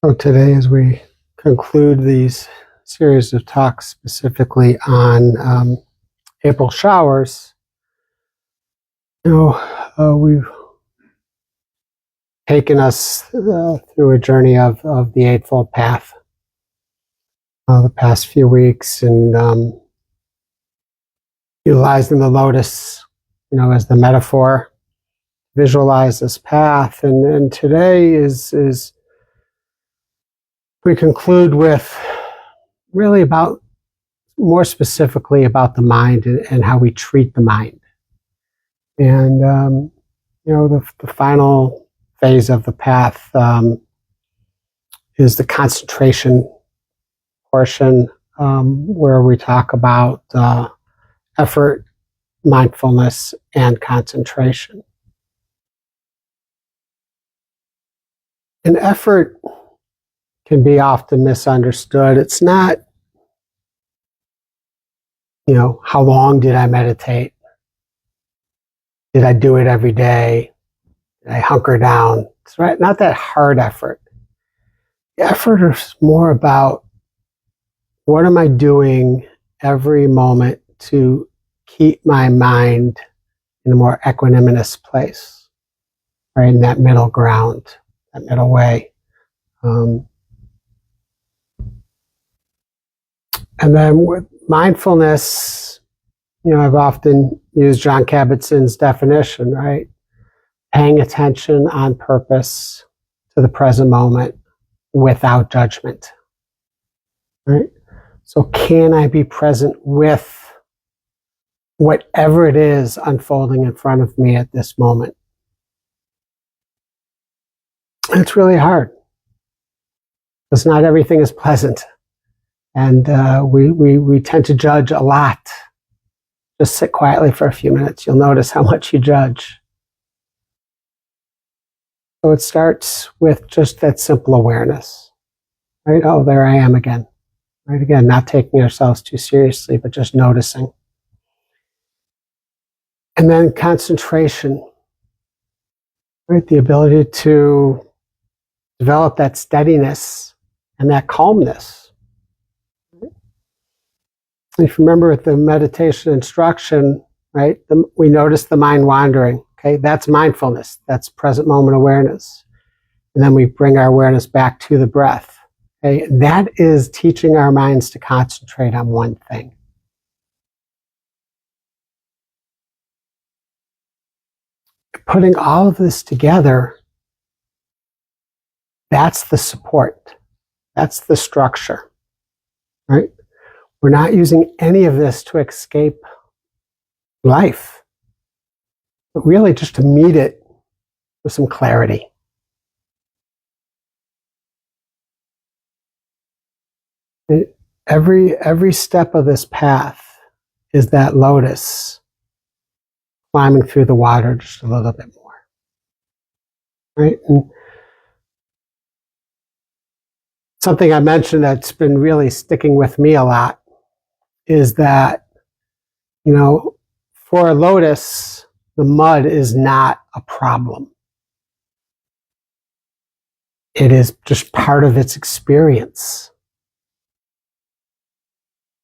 So today, as we conclude these series of talks specifically on April showers, we've taken us through a journey of the Eightfold Path the past few weeks, and utilizing the lotus, as the metaphor, visualize this path. And today is we conclude with really about, more specifically about the mind and how we treat the mind. And, the final phase of the path is the concentration portion, where we talk about effort, mindfulness, and concentration. And effort can be often misunderstood. It's not, how long did I meditate? Did I do it every day? Did I hunker down? It's right, not that hard effort. The effort is more about, what am I doing every moment to keep my mind in a more equanimous place, right, in that middle ground, that middle way. And then with mindfulness, I've often used Jon Kabat-Zinn's definition, right? Paying attention on purpose to the present moment without judgment, right? So can I be present with whatever it is unfolding in front of me at this moment? And it's really hard, because not everything is pleasant. And we tend to judge a lot. Just sit quietly for a few minutes. You'll notice how much you judge. So it starts with just that simple awareness, right? Oh, there I am again. Right? Again, not taking ourselves too seriously, but just noticing. And then concentration, right? The ability to develop that steadiness and that calmness. If you remember with the meditation instruction, right, we notice the mind wandering. Okay, that's mindfulness. That's present moment awareness. And then we bring our awareness back to the breath. Okay, that is teaching our minds to concentrate on one thing. Putting all of this together, that's the support. That's the structure, right? We're not using any of this to escape life, but really just to meet it with some clarity. Every step of this path is that lotus climbing through the water just a little bit more, right? And something I mentioned that's been really sticking with me a lot is that, for a lotus, the mud is not a problem. It is just part of its experience.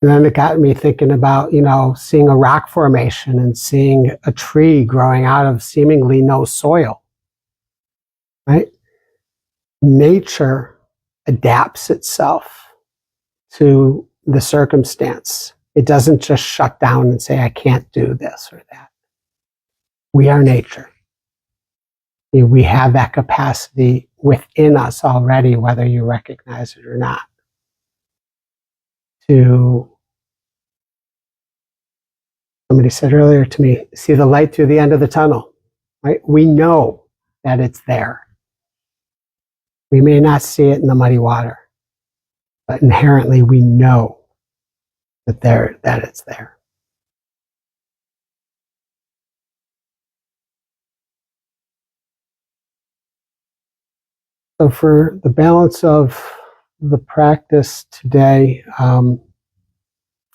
And then it got me thinking about, seeing a rock formation and seeing a tree growing out of seemingly no soil, right? Nature adapts itself to the circumstance. It doesn't just shut down and say, I can't do this or that. We are nature. We have that capacity within us already, whether you recognize it or not, to, somebody said earlier to me, see the light through the end of the tunnel, right? We know that it's there. We may not see it in the muddy water, but inherently we know that it's there. So for the balance of the practice today, I'd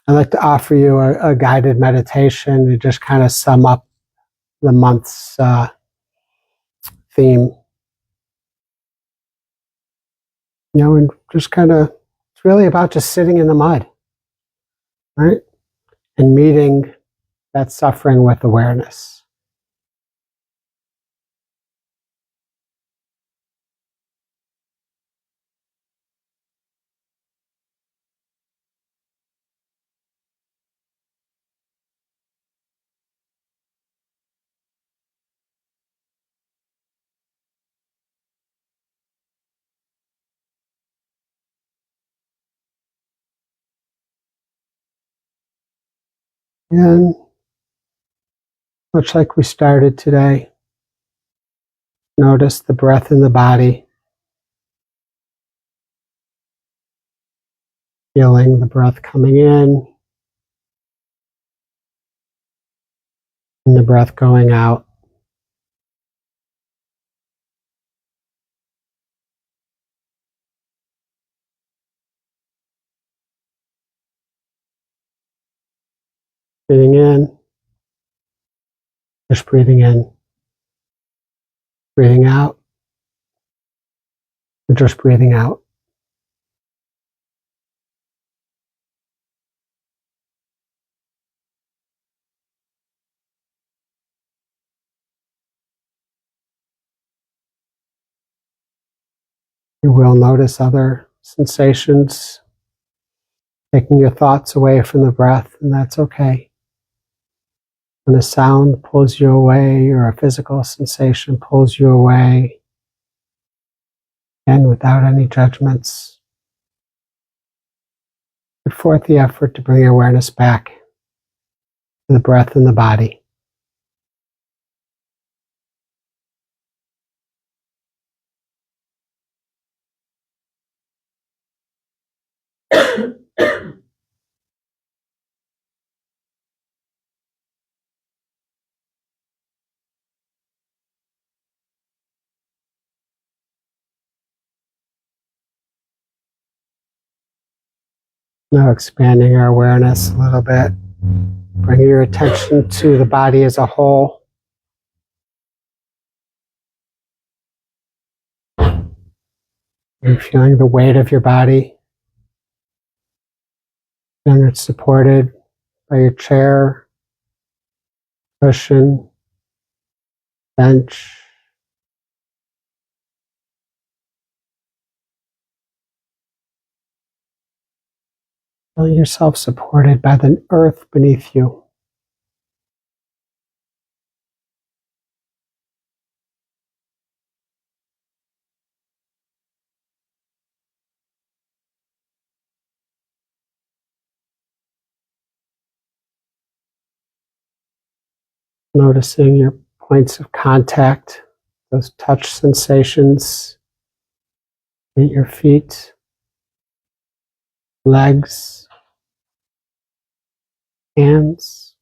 like to offer you a guided meditation to just kind of sum up the month's theme. And just kind of, it's really about just sitting in the mud, right? And meeting that suffering with awareness. And much like we started today, notice the breath in the body, feeling the breath coming in and the breath going out. Breathing in, just breathing in, breathing out, and just breathing out. You will notice other sensations, taking your thoughts away from the breath, and that's okay. When a sound pulls you away or a physical sensation pulls you away, and without any judgments, put forth the effort to bring awareness back to the breath in the body. Now expanding our awareness a little bit, bring your attention to the body as a whole. You're feeling the weight of your body, and it's supported by your chair, cushion, bench. Feel yourself supported by the earth beneath you. Noticing your points of contact, those touch sensations at your feet, legs, hands.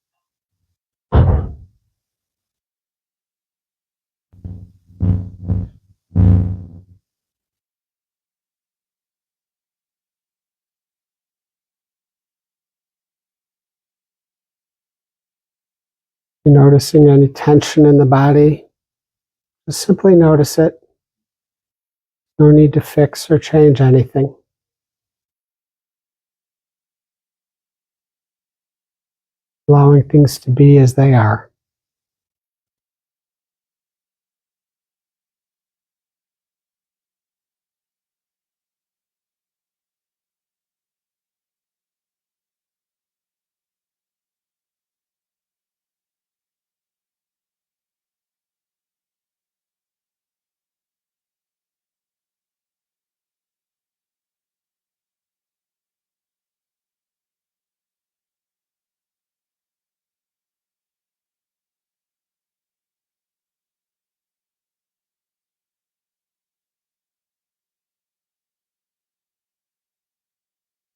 You're noticing any tension in the body. Just simply notice it. No need to fix or change anything. Allowing things to be as they are.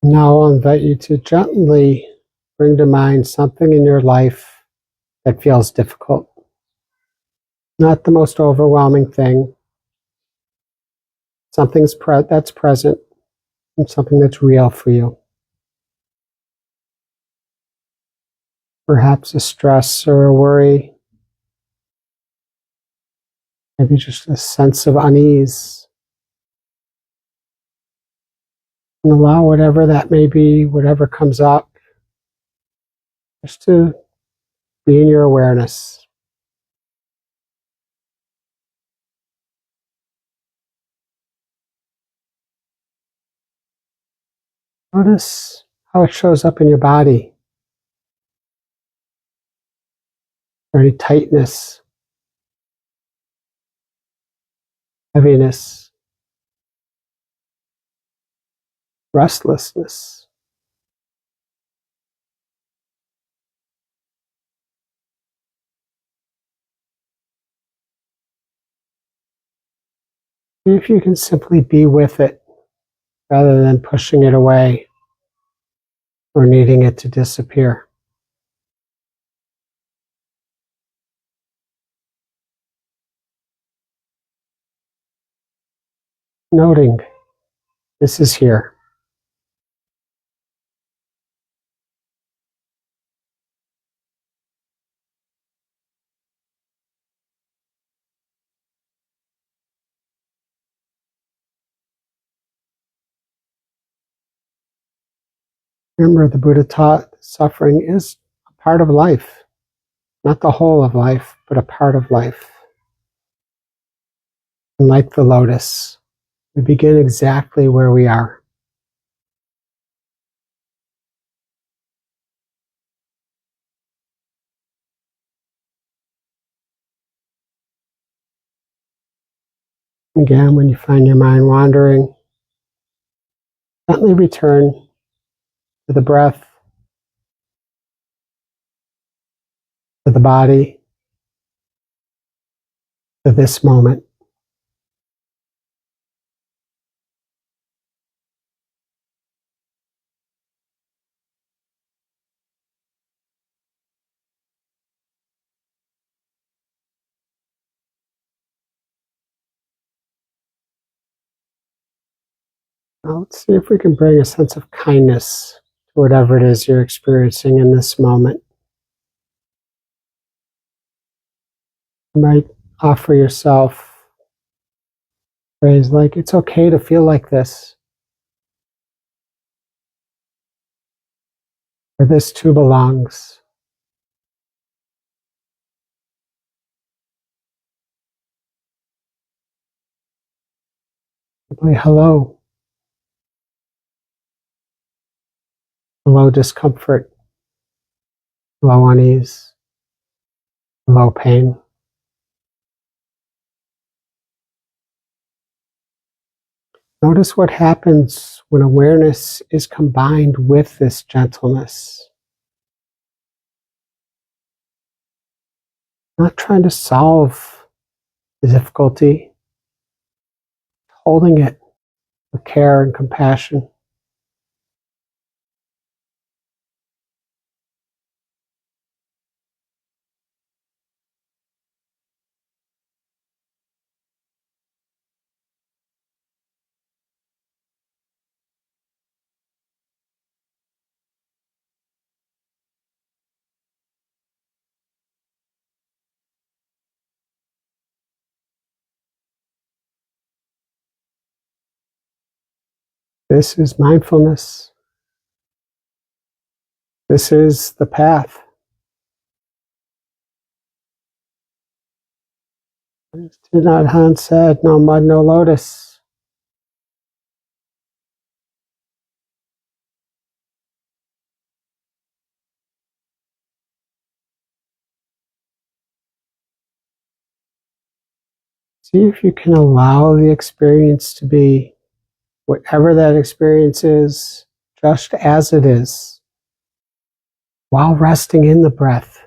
Now I'll invite you to gently bring to mind something in your life that feels difficult. Not the most overwhelming thing. Something that's present and something that's real for you. Perhaps a stress or a worry. Maybe just a sense of unease. And allow whatever that may be, whatever comes up, just to be in your awareness. Notice how it shows up in your body. Any tightness, heaviness, restlessness. See if you can simply be with it rather than pushing it away or needing it to disappear. Noting this is here. Remember, the Buddha taught suffering is a part of life, not the whole of life, but a part of life. And like the lotus, we begin exactly where we are. Again, when you find your mind wandering, gently return to the breath, to the body, to this moment. Now let's see if we can bring a sense of kindness to whatever it is you're experiencing in this moment. You might offer yourself phrase like, it's okay to feel like this, or this too belongs. Simply hello. Hello discomfort, hello unease, hello pain. Notice what happens when awareness is combined with this gentleness. Not trying to solve the difficulty, holding it with care and compassion. This is mindfulness. This is the path. As Thich Nhat Hanh said, no mud, no lotus. See if you can allow the experience to be whatever that experience is, just as it is, while resting in the breath.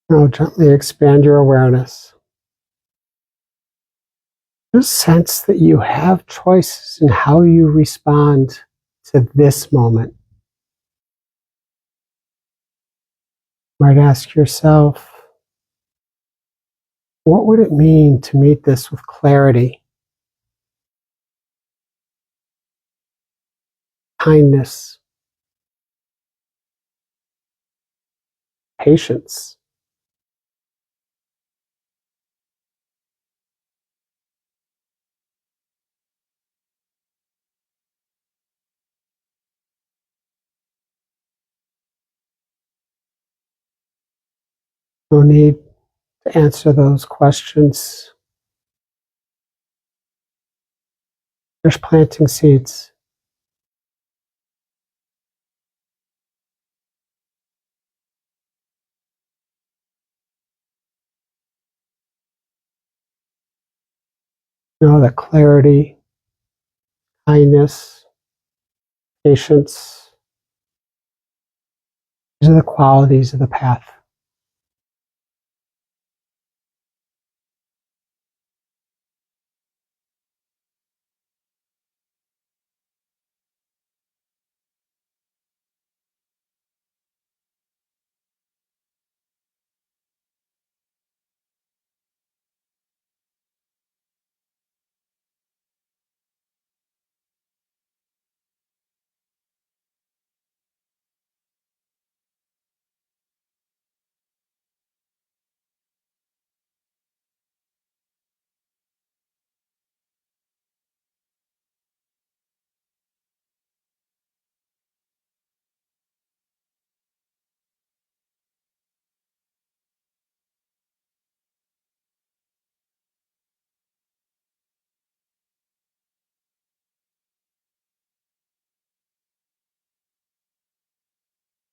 Now gently expand your awareness. Just sense that you have choices in how you respond to this moment. You might ask yourself, what would it mean to meet this with clarity, kindness, patience? No need to answer those questions. Just planting seeds. Know that clarity, kindness, patience, these are the qualities of the path.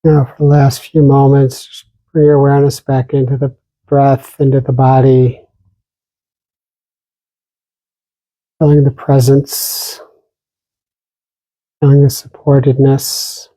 Now, for the last few moments, just bring your awareness back into the breath, into the body, feeling the presence, feeling the supportedness.